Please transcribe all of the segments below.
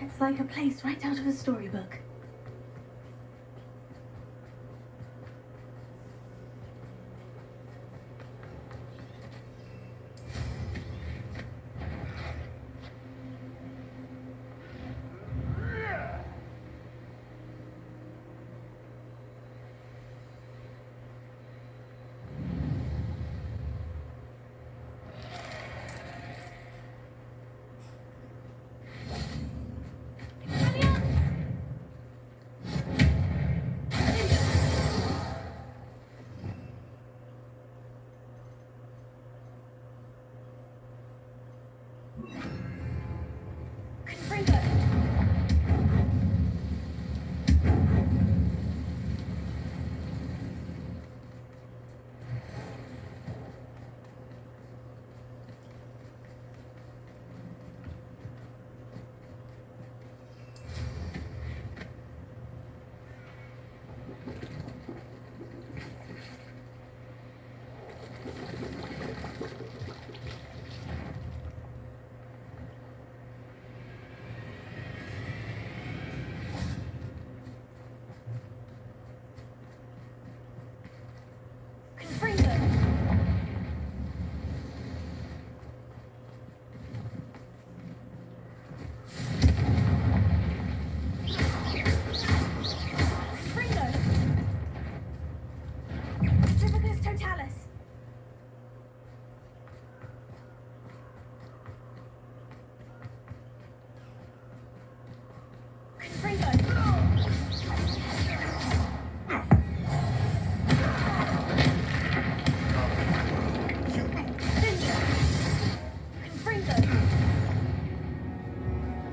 It's like a place right out of a storybook.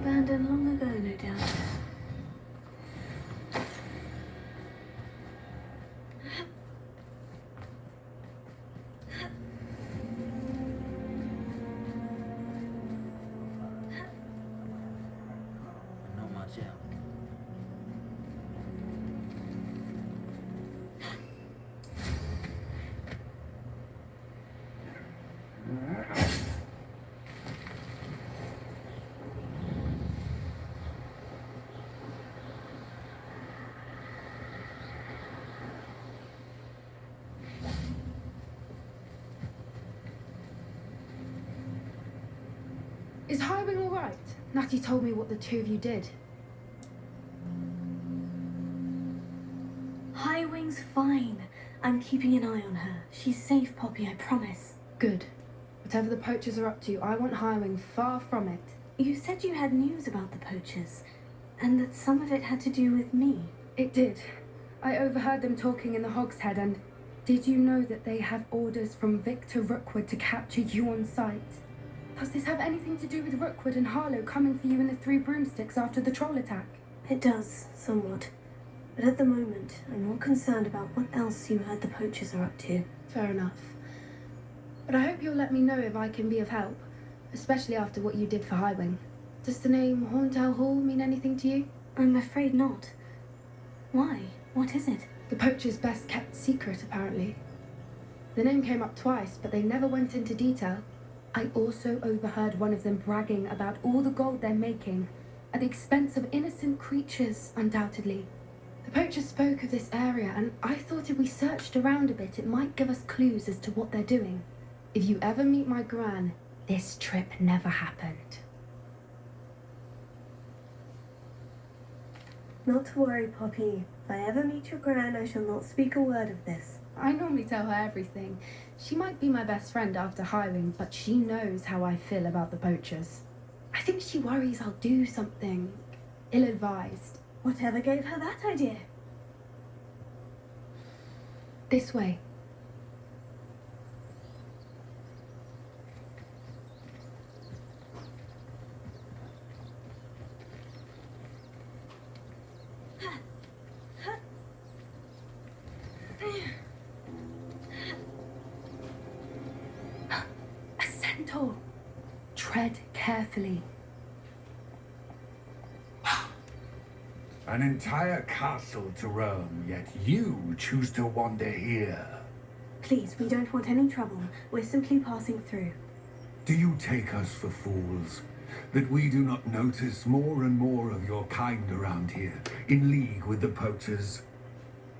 Abandoned long ago, no doubt. Not much out. Is Highwing all right? Natty told me what the two of you did. Highwing's fine. I'm keeping an eye on her. She's safe, Poppy, I promise. Good. Whatever the poachers are up to, I want Highwing far from it. You said you had news about the poachers, and that some of it had to do with me. It did. I overheard them talking in the Hogshead, and did you know that they have orders from Victor Rookwood to capture you on sight? Does this have anything to do with Rookwood and Harlow coming for you in the Three Broomsticks after the troll attack? It does, somewhat. But at the moment, I'm more concerned about what else you heard the poachers are up to. Fair enough. But I hope you'll let me know if I can be of help, especially after what you did for Highwing. Does the name Horntail Hall mean anything to you? I'm afraid not. Why? What is it? The poachers' best kept secret, apparently. The name came up twice, but they never went into detail. I also overheard one of them bragging about all the gold they're making, at the expense of innocent creatures, undoubtedly. The poachers spoke of this area, and I thought if we searched around a bit, it might give us clues as to what they're doing. If you ever meet my gran, this trip never happened. Not to worry, Poppy. If I ever meet your gran, I shall not speak a word of this. I normally tell her everything. She might be my best friend after Highwing, but she knows how I feel about the poachers. I think she worries I'll do something ill-advised. Whatever gave her that idea? This way. A centaur. Tread carefully. An entire castle to roam, yet you choose to wander here. Please, we don't want any trouble. We're simply passing through. Do you take us for fools? that we do not notice more and more of your kind around here, in league with the poachers?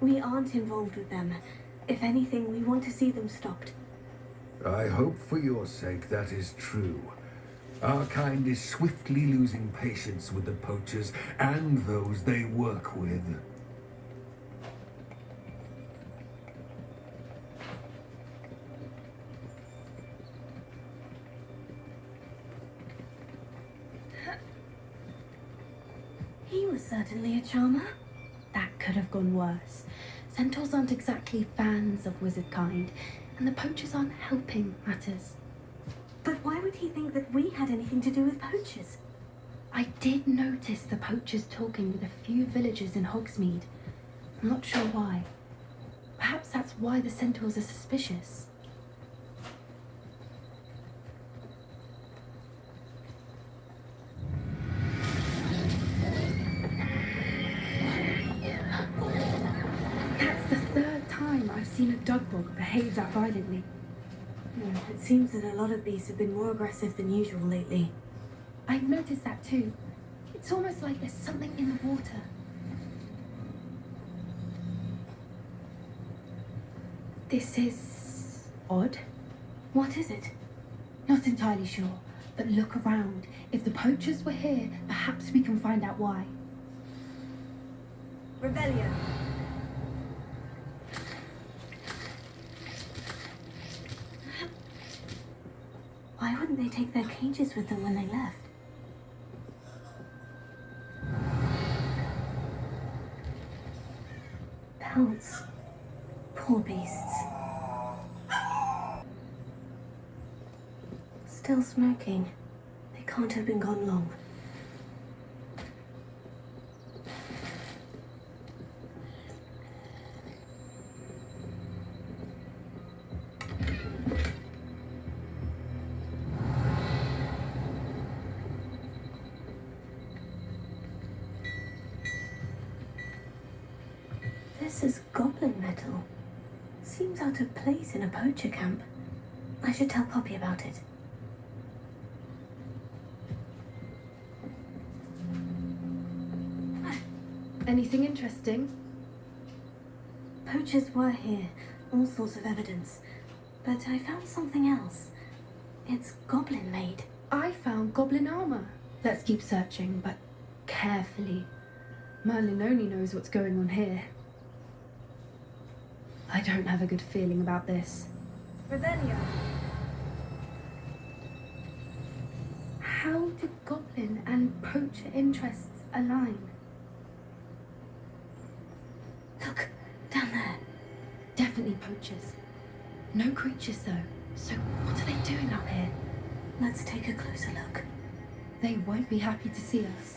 We aren't involved with them. If anything, we want to see them stopped. I hope for your sake that is true. Our kind is swiftly losing patience with the poachers and those they work with. He was certainly a charmer. That could have gone worse. Centaurs aren't exactly fans of wizard kind, and the poachers aren't helping matters. But why would he think that we had anything to do with poachers? I did notice the poachers talking with a few villagers in Hogsmeade. I'm not sure why. Perhaps that's why the centaurs are suspicious. That's the third time I've seen a dugbog behave that violently. It seems that a lot of beasts have been more aggressive than usual lately. I've noticed that too. It's almost like there's something in the water. This is odd. What is it? Not entirely sure, but look around. If the poachers were here, perhaps we can find out why. Revelio. Why wouldn't they take their cages with them when they left? Pelts. Poor beasts. Still smoking. They can't have been gone long. This is goblin metal. Seems out of place in a poacher camp. I should tell Poppy about it. Anything interesting? Poachers were here, all sorts of evidence. But I found something else. It's goblin made. I found goblin armor. Let's keep searching, but carefully. Merlin only knows what's going on here. I don't have a good feeling about this. Revelio. How do goblin and poacher interests align? Look, down there. Definitely poachers. No creatures though. So what are they doing up here? Let's take a closer look. They won't be happy to see us.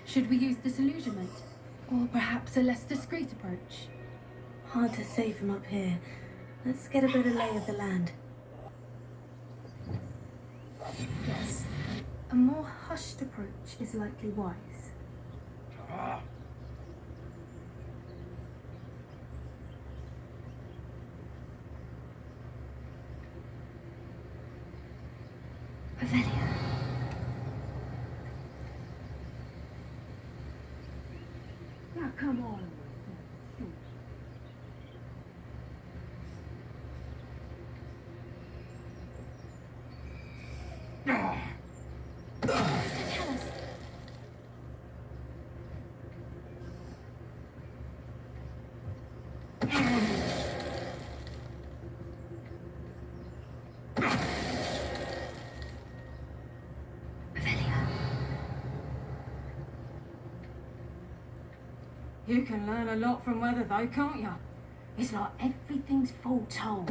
Should we use disillusionment? Or perhaps a less discreet approach? Hard to say from up here. Let's get a better lay of the land. Yes. A more hushed approach is likely wise. Revelio. Now come on. You can learn a lot from weather though, can't you? It's like everything's foretold.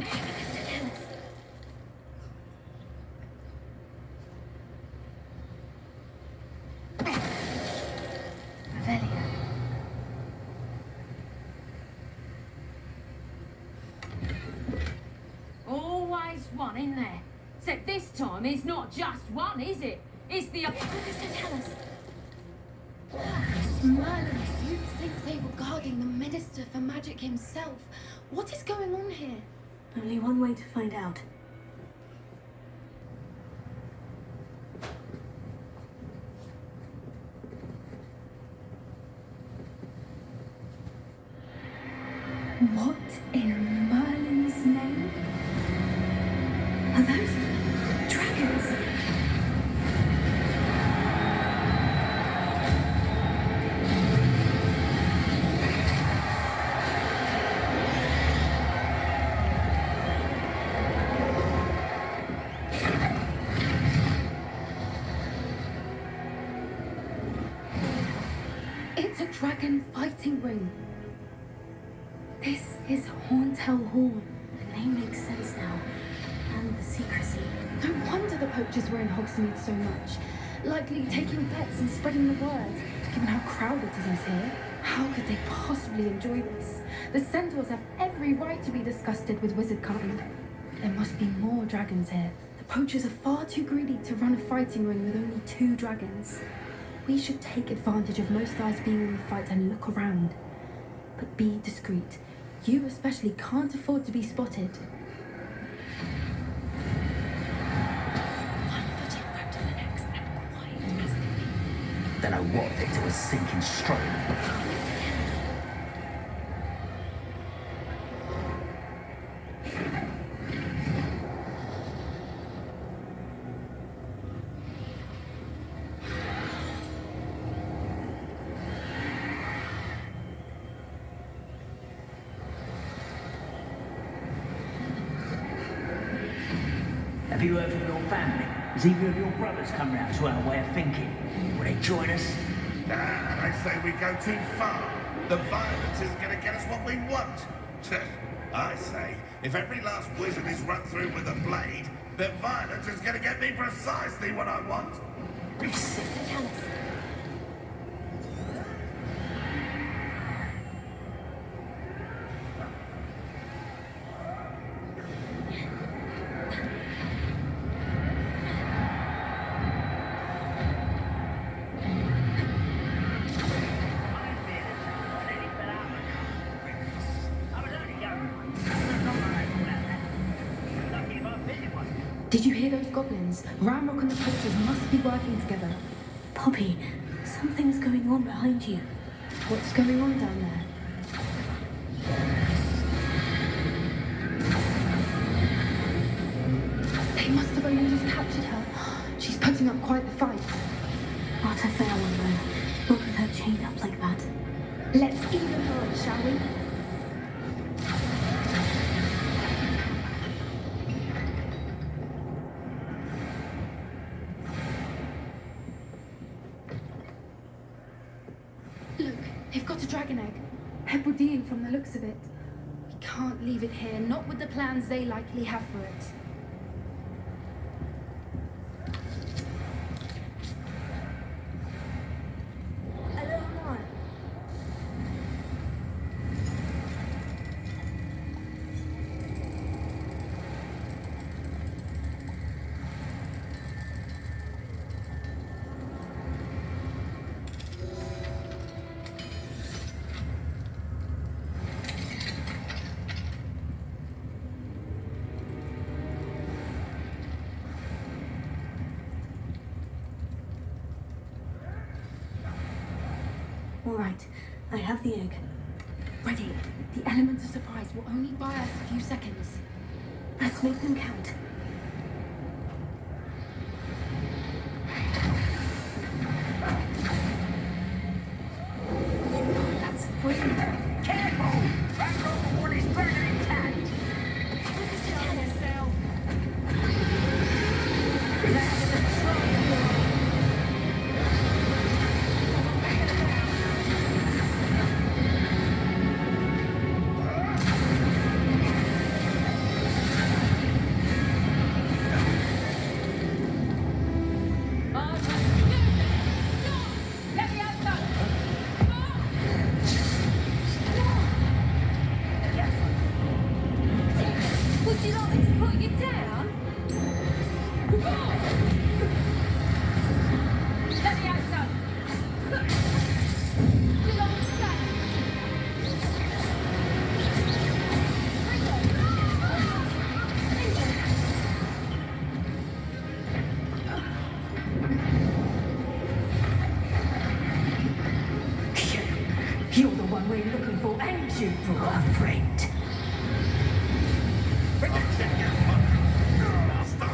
Revelio. Always one in there. Except this time it's not just one, is it? It's the... Merlin, you'd think they were guarding the Minister for Magic himself. What is going on here? Only one way to find out. those dragons? It's a dragon fighting ring. This is Horntail Hall. The name makes sense now. And the secrecy. No wonder the poachers were in Hogsmeade so much. Likely taking bets and spreading the word. Given how crowded it is here, how could they possibly enjoy this? The centaurs have every right to be disgusted with wizard kind. There must be more dragons here. The poachers are far too greedy to run a fighting ring with only 2 dragons. We should take advantage of most eyes being in the fight and look around. But be discreet. You especially can't afford to be spotted. One foot in front of the next and quiet as the Don't know what Victor was sinking straight. Have you heard from your family? Has either of your brothers come round to our way of thinking? Will they join us? Nah, I say we go too far. The violence is gonna get us what we want. I say, if every last wizard is run through with a blade, then violence is gonna get me precisely what I want. Sister Chalice. Did you hear those goblins? Ramrock and the poachers must be working together. Poppy, something's going on behind you. What's going on down there? They must have only just captured her. She's putting up quite the fight. Not a fair one, though. Not with her chained up like that. Let's even her up, shall we? Look, they've got a dragon egg. Hebridean from the looks of it. We can't leave it here, not with the plans they likely have for it. A little more. All right, I have the egg. Ready. The element of surprise will only buy us a few seconds. Let's make them count. That's brilliant. Careful! Ramrock one is burning intact. Would you like me to put you down? Let me out, son. You know what's that? You're the one we're looking for, ain't you, brother friend? I'll check your money. Master.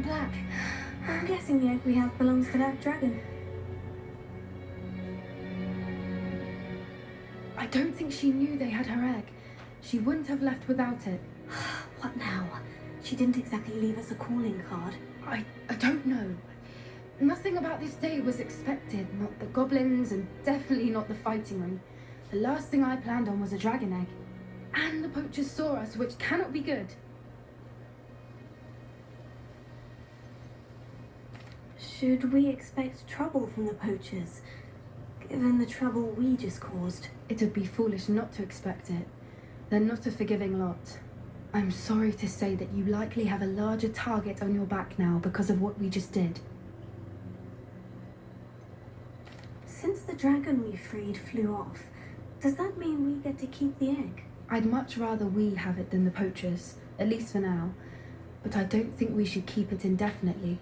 black. I'm guessing the egg we have belongs to that dragon. I don't think she knew they had her egg. She wouldn't have left without it. What now? She didn't exactly leave us a calling card. I don't know. Nothing about this day was expected. Not the goblins, and definitely not the fighting ring. The last thing I planned on was a dragon egg. And the poachers saw us, which cannot be good. Should we expect trouble from the poachers, given the trouble we just caused? It would be foolish not to expect it. They're not a forgiving lot. I'm sorry to say that you likely have a larger target on your back now because of what we just did. Since the dragon we freed flew off, does that mean we get to keep the egg? I'd much rather we have it than the poachers, at least for now. But I don't think we should keep it indefinitely.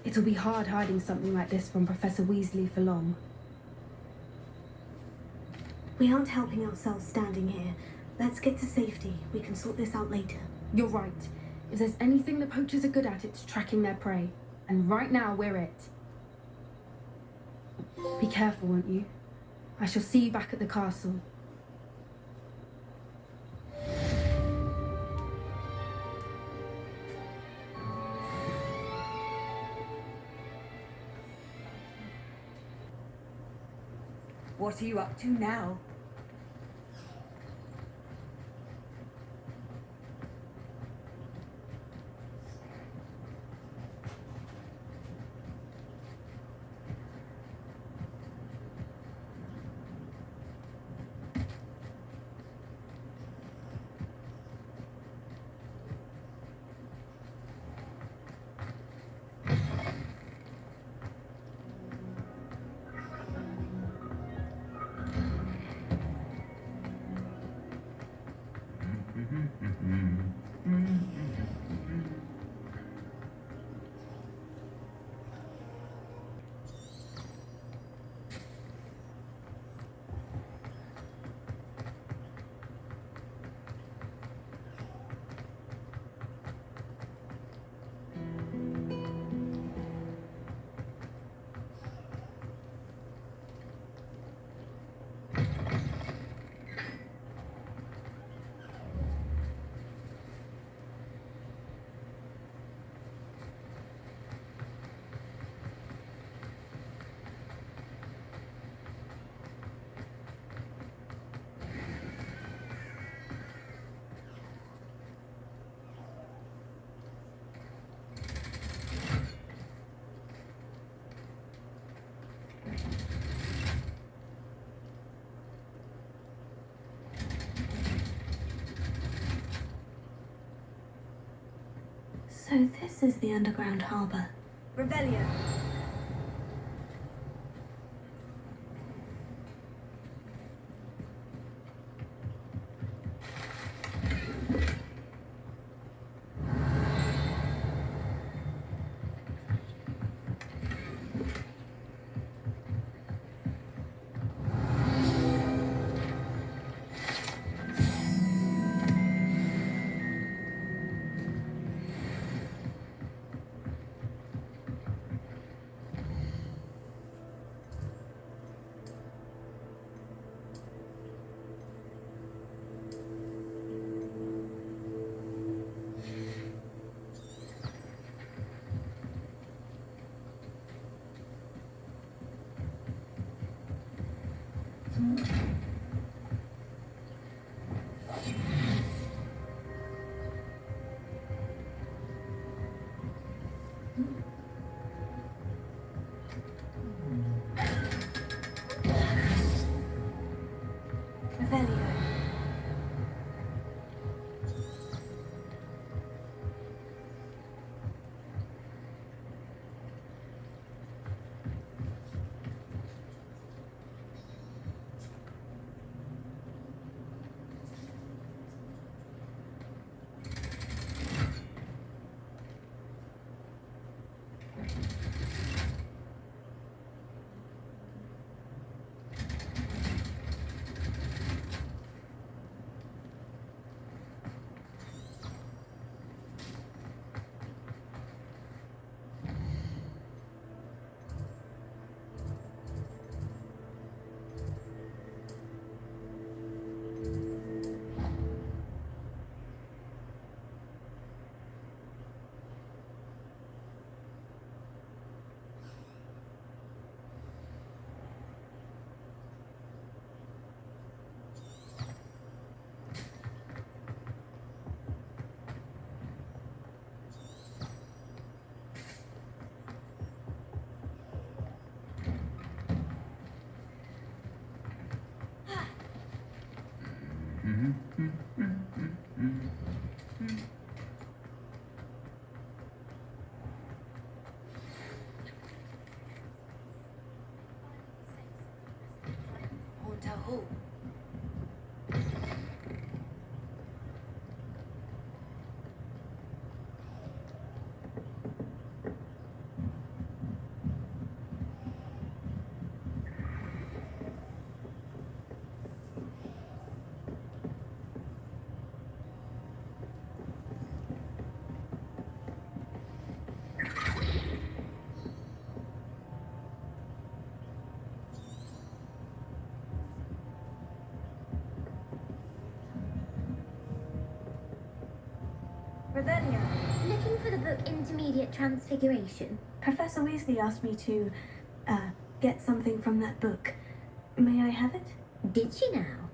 It'll be hard hiding something like this from Professor Weasley for long. We aren't helping ourselves standing here. Let's get to safety. We can sort this out later. You're right. If there's anything the poachers are good at, it's tracking their prey. And right now, we're it. Be careful, won't you? I shall see you back at the castle. What are you up to now? So this is the underground harbour. Revelio. Revelio. Oh. Revelio. Looking for the book Intermediate Transfiguration. Professor Weasley asked me to, get something from that book. May I have it? Did she now?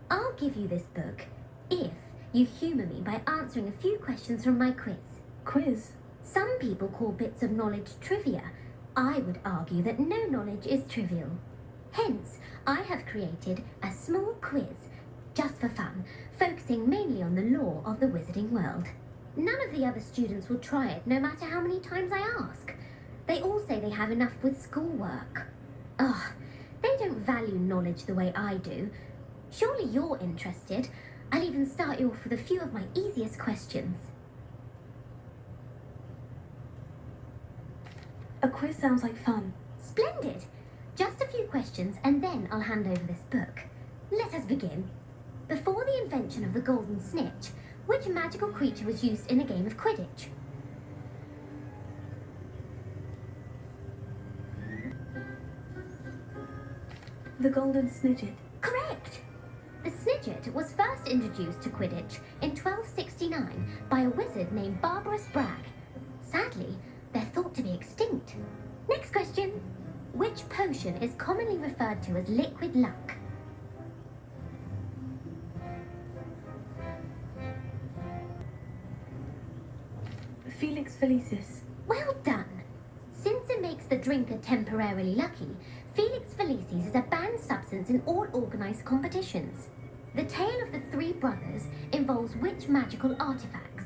I'll give you this book if you humour me by answering a few questions from my quiz. Quiz? Some people call bits of knowledge trivia. I would argue that no knowledge is trivial. Hence, I have created a small quiz, just for fun, focusing mainly on the lore of the wizarding world. None of the other students will try it, no matter how many times I ask. They all say they have enough with schoolwork. Ugh, they don't value knowledge the way I do. Surely you're interested. I'll even start you off with a few of my easiest questions. A quiz sounds like fun. Splendid! Just a few questions and then I'll hand over this book. Let us begin. Before the invention of the golden snitch, which magical creature was used in a game of Quidditch? The Golden Snidget. Correct! The Snidget was first introduced to Quidditch in 1269 by a wizard named Barbarous Bragg. Sadly, they're thought to be extinct. Next question. Which potion is commonly referred to as liquid luck? Felix Felicis. Well done! Since it makes the drinker temporarily lucky, Felix Felicis is a banned substance in all organised competitions. The tale of the three brothers involves which magical artifacts?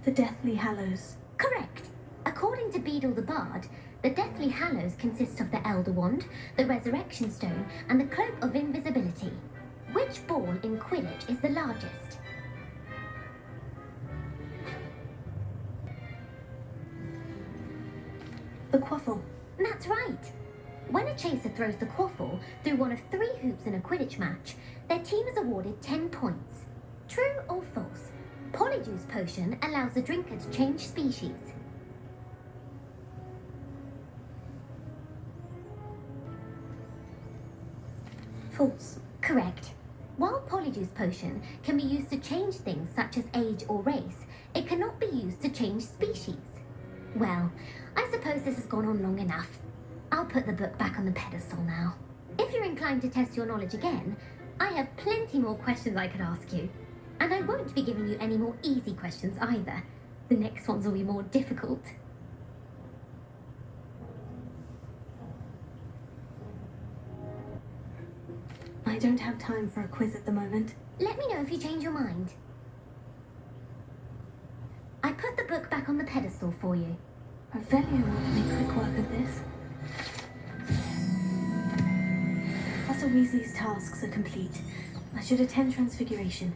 The Deathly Hallows. Correct! According to Beadle the Bard, the Deathly Hallows consist of the Elder Wand, the Resurrection Stone, and the Cloak of Invisibility. Which ball in Quidditch is the largest? The Quaffle. That's right! When a chaser throws the quaffle through one of 3 hoops in a Quidditch match, their team is awarded 10 points. True or false? Polyjuice Potion allows the drinker to change species. False. Correct. While Polyjuice Potion can be used to change things such as age or race, it cannot be used to change species. Well, I suppose this has gone on long enough. I'll put the book back on the pedestal now. If you're inclined to test your knowledge again, I have plenty more questions I could ask you. And I won't be giving you any more easy questions either. The next ones will be more difficult. I don't have time for a quiz at the moment. Let me know if you change your mind. I put the book back on the pedestal for you. Revelio will make quick work of this. Professor Weasley's tasks are complete. I should attend Transfiguration.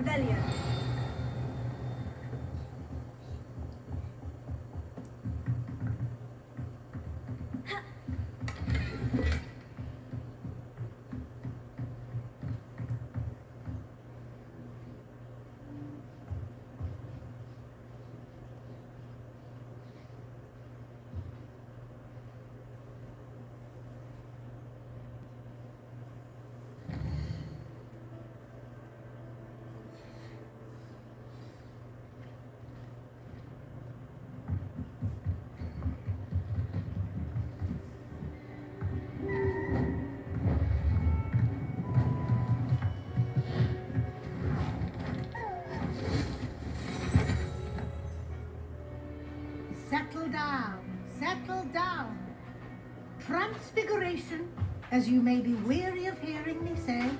Revelio. Settle down, settle down. Transfiguration, as you may be weary of hearing me say,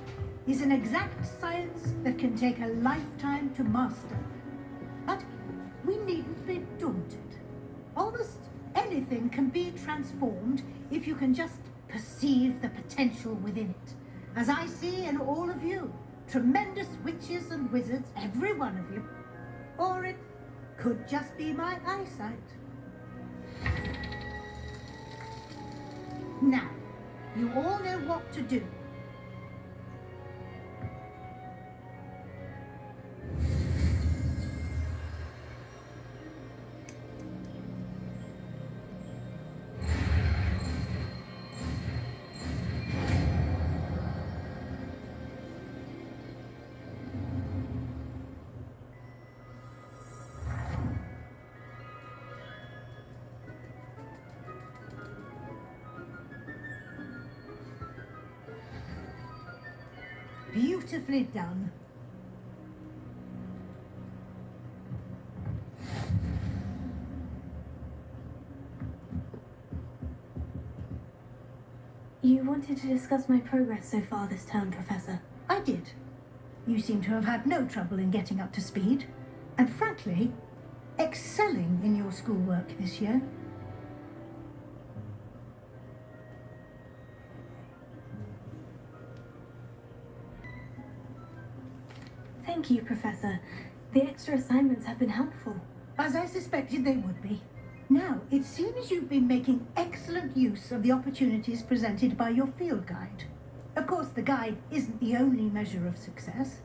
is an exact science that can take a lifetime to master. But we needn't be daunted. Almost anything can be transformed if you can just perceive the potential within it. As I see in all of you, tremendous witches and wizards, every one of you. Or it could just be my eyesight. Now, you all know what to do. Beautifully done. You wanted to discuss my progress so far this term, Professor. I did. You seem to have had no trouble in getting up to speed, and frankly, excelling in your schoolwork this year. Thank you, Professor. The extra assignments have been helpful. As I suspected they would be. Now, it seems you've been making excellent use of the opportunities presented by your field guide. Of course, the guide isn't the only measure of success.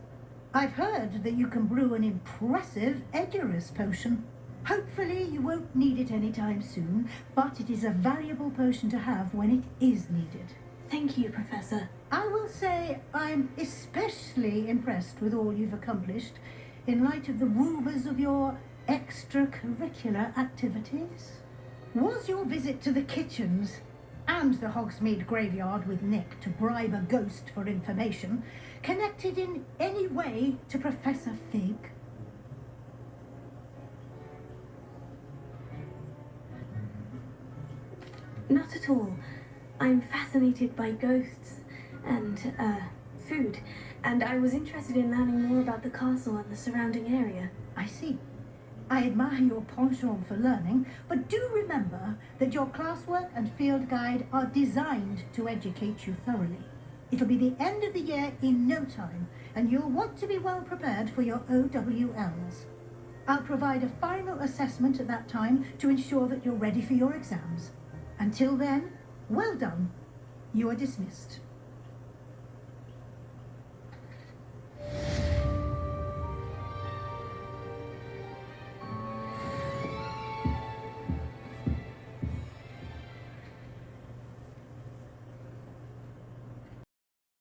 I've heard that you can brew an impressive Edurus potion. Hopefully you won't need it anytime soon, but it is a valuable potion to have when it is needed. Thank you, Professor. I will say I'm especially impressed with all you've accomplished in light of the rumours of your extracurricular activities. Was your visit to the kitchens and the Hogsmeade graveyard with Nick to bribe a ghost for information connected in any way to Professor Fig? Not at all. I'm fascinated by ghosts and, food, and I was interested in learning more about the castle and the surrounding area. I see. I admire your penchant for learning, but do remember that your classwork and field guide are designed to educate you thoroughly. It'll be the end of the year in no time, and you'll want to be well prepared for your OWLs. I'll provide a final assessment at that time to ensure that you're ready for your exams. Until then, well done. You are dismissed.